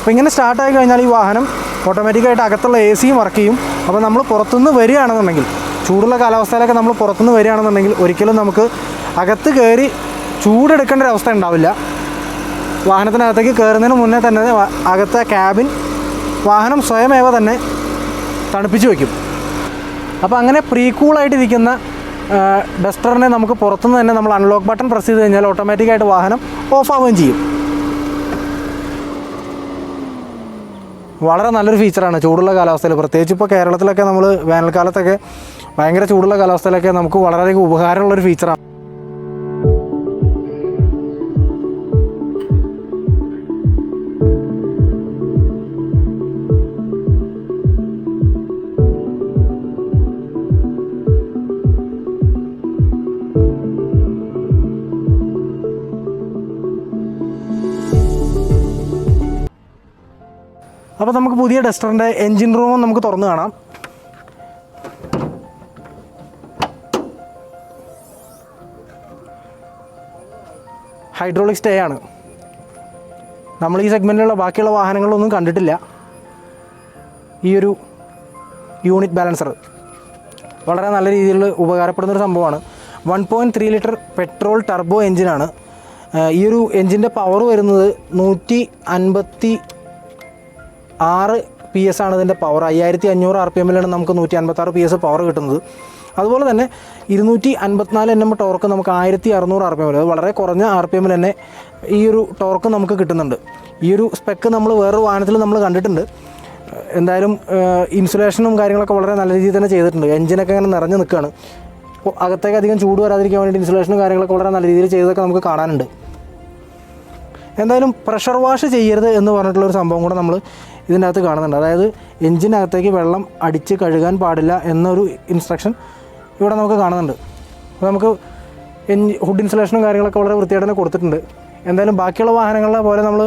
അപ്പോൾ ഇങ്ങനെ സ്റ്റാർട്ടായി കഴിഞ്ഞാൽ ഈ വാഹനം ഓട്ടോമാറ്റിക്കായിട്ട് അകത്തുള്ള AC-യും വർക്ക് ചെയ്യും. അപ്പോൾ നമ്മൾ പുറത്തുനിന്ന് വരികയാണെന്നുണ്ടെങ്കിൽ, ചൂടുള്ള കാലാവസ്ഥയിലൊക്കെ നമ്മൾ പുറത്തുനിന്ന് വരികയാണെന്നുണ്ടെങ്കിൽ ഒരിക്കലും നമുക്ക് അകത്ത് കയറി ചൂടെടുക്കേണ്ട ഒരു അവസ്ഥ ഉണ്ടാവില്ല. വാഹനത്തിനകത്തേക്ക് കയറുന്നതിന് മുന്നേ തന്നെ അകത്തെ ക്യാബിൻ വാഹനം സ്വയമേവ തന്നെ തണുപ്പിച്ച് വയ്ക്കും. അപ്പോൾ അങ്ങനെ പ്രീ കൂളായിട്ടിരിക്കുന്ന ഡസ്റ്ററിനെ നമുക്ക് പുറത്തുനിന്ന് തന്നെ നമ്മൾ അൺലോക്ക് ബട്ടൺ പ്രസ് ചെയ്ത് കഴിഞ്ഞാൽ ഓട്ടോമാറ്റിക്കായിട്ട് വാഹനം ഓഫാവുകയും ചെയ്യും. വളരെ നല്ലൊരു ഫീച്ചറാണ് ചൂടുള്ള കാലാവസ്ഥയിൽ. പ്രത്യേകിച്ച് ഇപ്പോൾ കേരളത്തിലൊക്കെ നമ്മൾ വേനൽക്കാലത്തൊക്കെ ഭയങ്കര ചൂടുള്ള കാലാവസ്ഥയിലൊക്കെ നമുക്ക് വളരെയധികം ഉപകാരമുള്ളൊരു ഫീച്ചറാണ്. അപ്പോൾ നമുക്ക് പുതിയ ഡസ്റ്ററിൻ്റെ എൻജിൻ റൂമും നമുക്ക് തുറന്ന് കാണാം. ഹൈഡ്രോളിക് സ്റ്റേ ആണ്. നമ്മൾ ഈ സെഗ്മെൻറ്റിലുള്ള ബാക്കിയുള്ള വാഹനങ്ങളൊന്നും കണ്ടിട്ടില്ല. ഈ ഒരു യൂണിറ്റ് ബാലൻസർ വളരെ നല്ല രീതിയിൽ ഉപകാരപ്പെടുന്നൊരു സംഭവമാണ്. 1.3 ലിറ്റർ പെട്രോൾ ടർബോ എൻജിനാണ്. ഈ ഒരു എൻജിൻ്റെ പവർ വരുന്നത് 156 PS ആണ് ഇതിൻ്റെ പവർ. 5500 RPM-ലാണ് നമുക്ക് 156 PS പവർ കിട്ടുന്നത്. അതുപോലെ തന്നെ 254 Nm ടോർക്ക് നമുക്ക് 1600 RPM. അത് വളരെ കുറഞ്ഞ RPM-ൽ തന്നെ ഈ ഒരു ടോർക്ക് നമുക്ക് കിട്ടുന്നുണ്ട്. ഈ ഒരു സ്പെക്ക് നമ്മൾ വേറൊരു വാഹനത്തിൽ നമ്മൾ കണ്ടിട്ടുണ്ട്. എന്തായാലും ഇൻസുലേഷനും കാര്യങ്ങളൊക്കെ വളരെ നല്ല രീതിയിൽ തന്നെ ചെയ്തിട്ടുണ്ട്. എഞ്ചിനൊക്കെ അങ്ങനെ നിറഞ്ഞു നിൽക്കുകയാണ്. അപ്പോൾ അകത്തേക്ക് അധികം ചൂട് വരാതിരിക്കാൻ വേണ്ടിയിട്ട് ഇൻസുലേഷനും കാര്യങ്ങളൊക്കെ വളരെ നല്ല രീതിയിൽ ചെയ്തതൊക്കെ നമുക്ക് കാണാനുണ്ട്. എന്തായാലും പ്രഷർ വാഷ് ചെയ്യരുത് എന്ന് പറഞ്ഞിട്ടുള്ളൊരു സംഭവം കൂടെ നമ്മൾ ഇതിൻ്റെ അകത്ത് കാണുന്നുണ്ട്. അതായത് എഞ്ചിനകത്തേക്ക് വെള്ളം അടിച്ച് കഴുകാൻ പാടില്ല എന്നൊരു ഇൻസ്ട്രക്ഷൻ ഇവിടെ നമുക്ക് കാണുന്നുണ്ട്. അപ്പോൾ നമുക്ക് ഹുഡ് ഇൻസുലേഷനും കാര്യങ്ങളൊക്കെ വളരെ വൃത്തിയായിട്ട് തന്നെ കൊടുത്തിട്ടുണ്ട്. എന്തായാലും ബാക്കിയുള്ള വാഹനങ്ങളെ പോലെ നമ്മൾ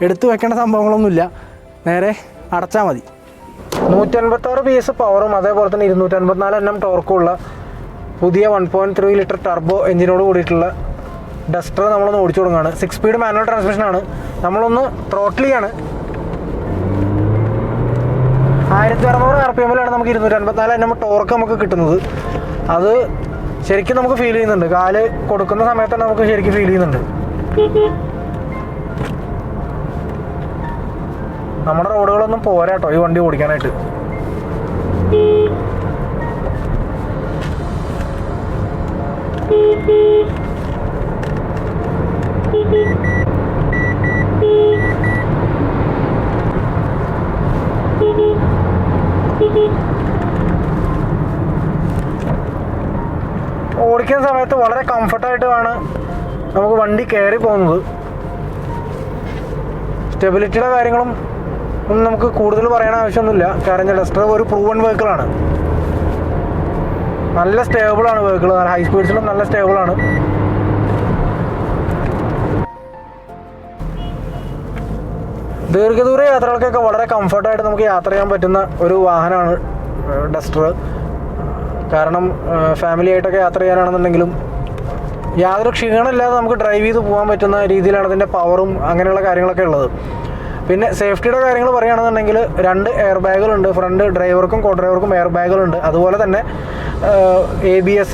എടുത്തു വെക്കേണ്ട സംഭവങ്ങളൊന്നുമില്ല, നേരെ അടച്ചാൽ മതി. 156 PS പവറും അതേപോലെ തന്നെ 254 Nm ടോർക്കുമുള്ള പുതിയ 1.3 ലിറ്റർ ടർബോ എഞ്ചിനോട് കൂടിയിട്ടുള്ള ഡസ്റ്റർ നമ്മളൊന്ന് ഓടിച്ചു കൊടുക്കുകയാണ്. 6 സ്പീഡ് മാനുവൽ ട്രാൻസ്മിഷനാണ്. നമ്മളൊന്ന് ത്രോട്ടിൽ ചെയ്യാണ്. 1600 RPM-ലാണ് നമുക്ക് 254 Nm ടോർക്ക് നമുക്ക് കിട്ടുന്നത്. അത് ശരിക്കും നമുക്ക് ഫീൽ ചെയ്യുന്നുണ്ട്. കാല് കൊടുക്കുന്ന സമയത്ത് തന്നെ നമുക്ക് ശരിക്കും ഫീൽ ചെയ്യുന്നുണ്ട്. നമ്മുടെ റോഡുകളൊന്നും പോരാട്ടോ ഈ വണ്ടി ഓടിക്കാനായിട്ട്. ഓടിക്കുന്ന സമയത്ത് വളരെ കംഫർട്ടായിട്ടാണ് നമുക്ക് വണ്ടി കയറി പോകുന്നത്. സ്റ്റെബിലിറ്റിയുടെ കാര്യങ്ങളും ഒന്നും നമുക്ക് കൂടുതൽ പറയേണ്ട ആവശ്യമൊന്നുമില്ല. കാരണം ഡസ്റ്റർ ഒരു പ്രൂവൺ വെഹിക്കിളാണ്. നല്ല സ്റ്റേബിളാണ് വെഹിക്കിൾ. നല്ല ഹൈ സ്പീഡ്സിലും നല്ല സ്റ്റേബിളാണ്. ദീർഘദൂര യാത്രകൾക്കൊക്കെ വളരെ കംഫർട്ടായിട്ട് നമുക്ക് യാത്ര ചെയ്യാൻ പറ്റുന്ന ഒരു വാഹനമാണ് ഡസ്റ്റർ. കാരണം ഫാമിലി ആയിട്ടൊക്കെ യാത്ര ചെയ്യാനാണെന്നുണ്ടെങ്കിലും യാതൊരു ക്ഷീണമില്ലാതെ നമുക്ക് ഡ്രൈവ് ചെയ്ത് പോകാൻ പറ്റുന്ന രീതിയിലാണ് ഇതിൻ്റെ പവറും അങ്ങനെയുള്ള കാര്യങ്ങളൊക്കെ ഉള്ളത്. പിന്നെ സേഫ്റ്റിയുടെ കാര്യങ്ങൾ പറയുകയാണെന്നുണ്ടെങ്കിൽ 2 എയർ ബാഗുകളുണ്ട്. ഫ്രണ്ട് ഡ്രൈവർക്കും കോ ഡ്രൈവർക്കും എയർ ബാഗുകളുണ്ട്. അതുപോലെ തന്നെ ABS,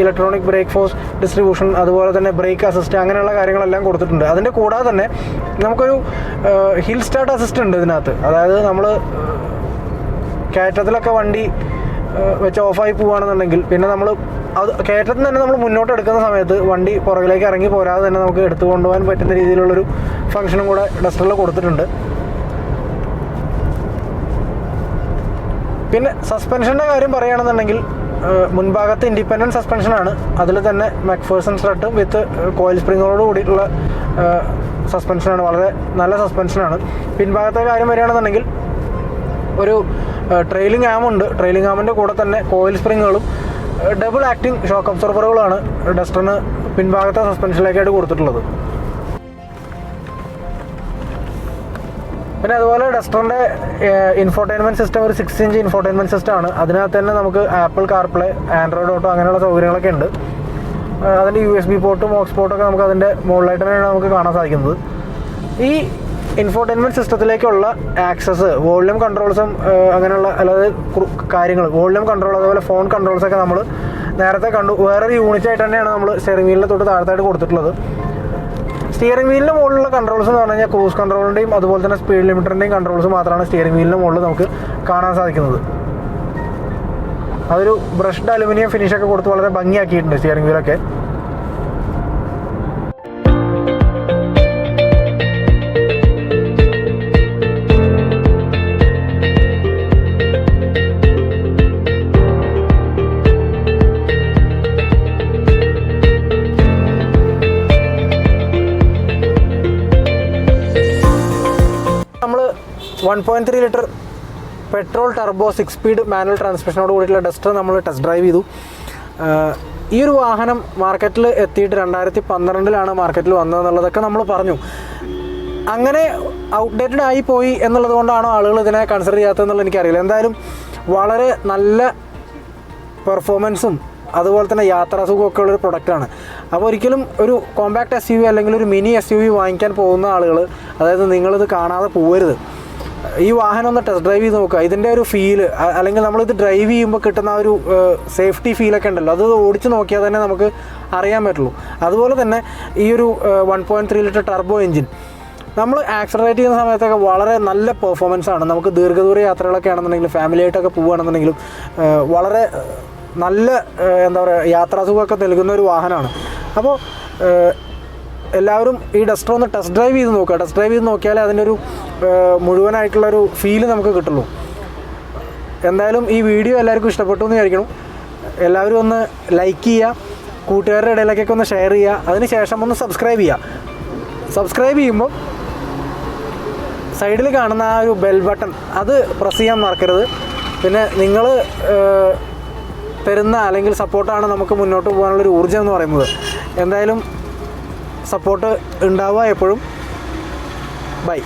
electronic break force distribution, അതുപോലെ തന്നെ ബ്രേക്ക് അസിസ്റ്റ്, അങ്ങനെയുള്ള കാര്യങ്ങളെല്ലാം കൊടുത്തിട്ടുണ്ട്. അതിൻ്റെ കൂടാതെ തന്നെ നമുക്കൊരു ഹിൽ സ്റ്റാർട്ട് അസിസ്റ്റ് ഉണ്ട് ഇതിനകത്ത്. അതായത് നമ്മൾ കയറ്റത്തിലൊക്കെ വണ്ടി വെച്ച് ഓഫായി പോവുകയാണെന്നുണ്ടെങ്കിൽ പിന്നെ നമ്മൾ അത് കയറ്റത്തിൽ തന്നെ നമ്മൾ മുന്നോട്ട് എടുക്കുന്ന സമയത്ത് വണ്ടി പുറകിലേക്ക് ഇറങ്ങി പോരാതെ തന്നെ നമുക്ക് എടുത്തു കൊണ്ടുപോകാൻ പറ്റുന്ന രീതിയിലുള്ളൊരു ഫംഗ്ഷനും കൂടെ ഡസ്റ്ററിൽ കൊടുത്തിട്ടുണ്ട്. പിന്നെ സസ്പെൻഷൻ്റെ കാര്യം പറയുകയാണെന്നുണ്ടെങ്കിൽ മുൻഭാഗത്ത് ഇൻഡിപെൻഡൻറ്റ് സസ്പെൻഷനാണ്. അതിൽ തന്നെ മക്ഫേഴ്സൺ സ്ട്രട്ടും വിത്ത് കോയിൽ സ്പ്രിങ്ങോട് കൂടിയിട്ടുള്ള സസ്പെൻഷനാണ്. വളരെ നല്ല സസ്പെൻഷനാണ്. പിൻഭാഗത്തെ കാര്യം വരികയാണെന്നുണ്ടെങ്കിൽ ഒരു ട്രെയിലിംഗ് ആമുണ്ട്. ട്രെയിലിംഗ് ആമിൻ്റെ കൂടെ തന്നെ കോയിൽ സ്പ്രിങ്ങുകളും ഡബിൾ ആക്ടിങ് ഷോക്ക് അബ്സോർബറുകളാണ് ഡസ്റ്ററിന് പിൻഭാഗത്തെ സസ്പെൻഷനിലേക്കായിട്ട് കൊടുത്തിട്ടുള്ളത്. പിന്നെ അതുപോലെ ഡസ്റ്ററിൻ്റെ ഇൻഫോർടൈൻമെൻറ്റ് സിസ്റ്റം ഒരു 6 ഇഞ്ച് ഇൻഫോർടൈൻമെൻറ്റ് സിസ്റ്റമാണ്. അതിനകത്ത് തന്നെ നമുക്ക് ആപ്പിൾ കാർപ്ലേ, ആൻഡ്രോയിഡ് ഓട്ടോ അങ്ങനെയുള്ള സൗകര്യങ്ങളൊക്കെ ഉണ്ട്. അതിൻ്റെ USB പോർട്ടും ഓക്സ് പോർട്ടൊക്കെ നമുക്ക് അതിൻ്റെ മുകളിലായിട്ട് തന്നെയാണ് നമുക്ക് കാണാൻ സാധിക്കുന്നത്. ഈ ഇൻഫോർടൈൻമെൻറ്റ് സിസ്റ്റത്തിലേക്കുള്ള ആക്സസ്, വോളിയം കൺട്രോൾസും അങ്ങനെയുള്ള അല്ലാതെ കാര്യങ്ങൾ, വോളിയം കൺട്രോൾ അതുപോലെ ഫോൺ കൺട്രോൾസൊക്കെ നമ്മൾ നേരത്തെ കണ്ടു. വേറൊരു യൂണിറ്റായിട്ട് തന്നെയാണ് നമ്മൾ സ്റ്റിയറിംഗ് വീലിൻ്റെ തൊട്ട് താഴത്തായിട്ട് കൊടുത്തിട്ടുള്ളത്. സ്റ്റിയറിംഗ് വീലിൻ്റെ മുകളിലുള്ള കൺട്രോൾസ് എന്ന് പറഞ്ഞു കഴിഞ്ഞാൽ ക്രൂസ് കൺട്രോളിൻ്റെയും അതുപോലെ തന്നെ സ്പീഡ് ലിമിറ്ററിൻ്റെയും കൺട്രോൾസ് മാത്രമാണ് സ്റ്റിയറിംഗ് വീലിൻ്റെ മുകളിൽ നമുക്ക് കാണാൻ സാധിക്കുന്നത്. അതൊരു ബ്രഷ്ഡ് അലുമിനിയം ഫിനിഷൊക്കെ കൊടുത്ത് വളരെ ഭംഗിയാക്കിയിട്ടുണ്ട് സ്റ്റിയറിംഗ് വീലൊക്കെ. നമ്മൾ 1.3 litre petrol turbo 6 speed manual ട്രാൻസ്മിഷനോട് കൂടിയിട്ടുള്ള ഡസ്റ്റർ നമ്മൾ ടെസ്റ്റ് ഡ്രൈവ് ചെയ്തു. ഈ ഒരു വാഹനം മാർക്കറ്റിൽ എത്തിയിട്ട് 2012 മാർക്കറ്റിൽ വന്നതെന്നുള്ളതൊക്കെ നമ്മൾ പറഞ്ഞു. അങ്ങനെ ഔട്ട്ഡേറ്റഡ് ആയിപ്പോയി എന്നുള്ളത് കൊണ്ടാണോ ആളുകൾ ഇതിനെ കൺസിഡർ ചെയ്യാത്തതെന്നുള്ളത് എനിക്കറിയില്ല. എന്തായാലും വളരെ നല്ല പെർഫോമൻസും അതുപോലെ തന്നെ യാത്രാസുഖമൊക്കെ ഉള്ളൊരു പ്രൊഡക്റ്റാണ്. അപ്പോൾ ഒരിക്കലും ഒരു കോമ്പാക്ട് SUV അല്ലെങ്കിൽ ഒരു മിനി SUV വാങ്ങിക്കാൻ പോകുന്ന ആളുകൾ, അതായത് നിങ്ങളിത് കാണാതെ പോകരുത്. ഈ വാഹനം ഒന്ന് ടെസ്റ്റ് ഡ്രൈവ് ചെയ്ത് നോക്കുക. ഇതിൻ്റെ ഒരു ഫീല് അല്ലെങ്കിൽ നമ്മളിത് ഡ്രൈവ് ചെയ്യുമ്പോൾ കിട്ടുന്ന ആ ഒരു സേഫ്റ്റി ഫീലൊക്കെ ഉണ്ടല്ലോ, അത് ഓടിച്ച് നോക്കിയാൽ തന്നെ നമുക്ക് അറിയാൻ പറ്റുള്ളൂ. അതുപോലെ തന്നെ ഈ ഒരു 1.3 ലിറ്റർ ടർബോ എഞ്ചിൻ നമ്മൾ ആക്സലറേറ്റ് ചെയ്യുന്ന സമയത്തൊക്കെ വളരെ നല്ല പെർഫോമൻസ് ആണ്. നമുക്ക് ദീർഘദൂര യാത്രകളൊക്കെ ആണെന്നുണ്ടെങ്കിലും ഫാമിലി ആയിട്ടൊക്കെ പോവുകയാണെന്നുണ്ടെങ്കിലും വളരെ നല്ല എന്താ പറയുക യാത്രാസുഖമൊക്കെ നൽകുന്ന ഒരു വാഹനമാണ്. അപ്പോൾ എല്ലാവരും ഈ ഡസ്റ്റർ ഒന്ന് ടെസ്റ്റ് ഡ്രൈവ് ചെയ്ത് നോക്കുക. ടെസ്റ്റ് ഡ്രൈവ് ചെയ്ത് നോക്കിയാലേ അതിനൊരു മുഴുവനായിട്ടുള്ളൊരു ഫീല് നമുക്ക് കിട്ടുള്ളൂ. എന്തായാലും ഈ വീഡിയോ എല്ലാവർക്കും ഇഷ്ടപ്പെട്ടു എന്ന് വിചാരിക്കണം. എല്ലാവരും ഒന്ന് ലൈക്ക് ചെയ്യുക, കൂട്ടുകാരുടെ ഇടയിലേക്കൊക്കെ ഒന്ന് ഷെയർ ചെയ്യുക, അതിന് ശേഷം ഒന്ന് സബ്സ്ക്രൈബ് ചെയ്യുക. സബ്സ്ക്രൈബ് ചെയ്യുമ്പോൾ സൈഡിൽ കാണുന്ന ആ ഒരു ബെൽ ബട്ടൺ അത് പ്രസ് ചെയ്യാൻ മറക്കരുത്. പിന്നെ നിങ്ങൾ തരുന്ന അല്ലെങ്കിൽ സപ്പോർട്ടാണ് നമുക്ക് മുന്നോട്ട് പോകാനുള്ളൊരു ഊർജ്ജം എന്ന് പറയുന്നത്. എന്തായാലും സപ്പോർട്ട് ഉണ്ടാവുക എപ്പോഴും. ബൈ.